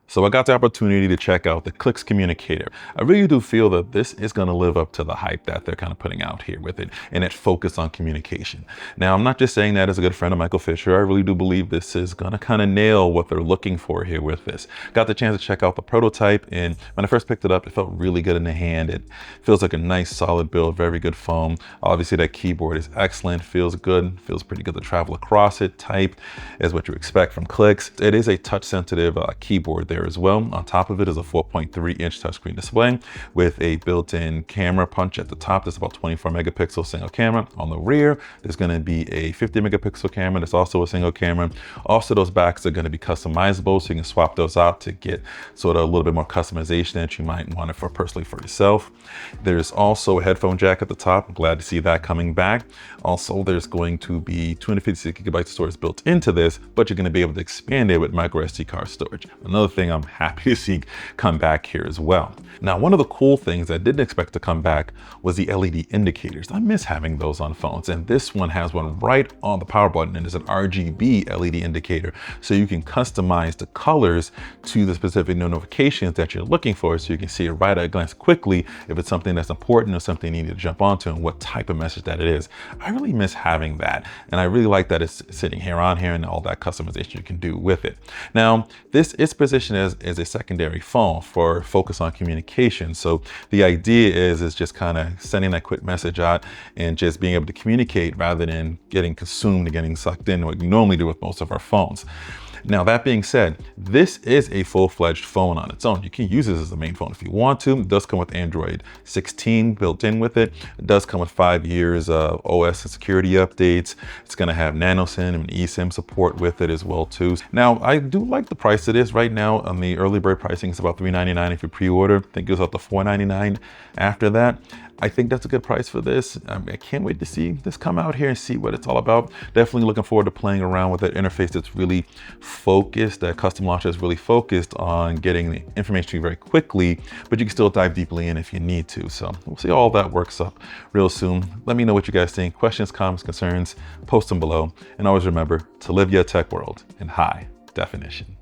So I got the opportunity to check out the Clicks Communicator. I really do feel that this is going to live up to the hype that they're kind of putting out here with it, and it focus on communication. Now, I'm not just saying that as a good friend of Michael Fisher. I really do believe this is going to kind of nail what they're looking for here with this. Got the chance to check out the prototype, and when I first picked it up, it felt really good in the hand. It feels like a nice solid build, very good foam. Obviously that keyboard is excellent, feels good, feels pretty good to travel across it. Type is what you expect from Clicks. It is a touch sensitive keyboard there as well. On top of it is a 4.3-inch touchscreen display with a built-in camera punch at the top. That's about 24 megapixel single camera. On the rear, there's going to be a 50 megapixel camera. That's also a single camera. Also, those backs are going to be customizable, so you can swap those out to get sort of a little bit more customization that you might want it for personally for yourself. There's also a headphone jack at the top. I'm glad to see that coming back. Also, there's going to be 256 gigabytes of storage built into this, but you're going to be able to expand it with MicroSD card storage. Another thing I'm happy to see come back here as well. Now, one of the cool things I didn't expect to come back was the LED indicators. I miss having those on phones, and this one has one right on the power button, and it's an RGB LED indicator, so you can customize the colors to the specific notifications that you're looking for, so you can see it right at a glance quickly if it's something that's important or something you need to jump onto and what type of message that it is. I really miss having that, and I really like that it's sitting here on here and all that customization you can do with it. Now, this is positioned as a secondary phone for focus on communication. So the idea is just kind of sending that quick message out and just being able to communicate rather than getting consumed and getting sucked in what you normally do with most of our phones. Now, that being said, this is a full-fledged phone on its own. You can use this as the main phone if you want to. It does come with Android 16 built in with it. It does come with 5 years of OS and security updates. It's going to have NanoSim and eSIM support with it as well too. Now, I do like the price it is right now. On the early bird pricing, it's about $399 if you pre-order. I think it goes up to $499 after that. I think that's a good price for this. I can't wait to see this come out here and see what it's all about. Definitely looking forward to playing around with that interface that's really focused, that custom launcher is really focused on getting the information to you very quickly, but you can still dive deeply in if you need to. So we'll see how all that works up real soon. Let me know what you guys think. Questions, comments, concerns, post them below. And always remember to live your tech world in high definition.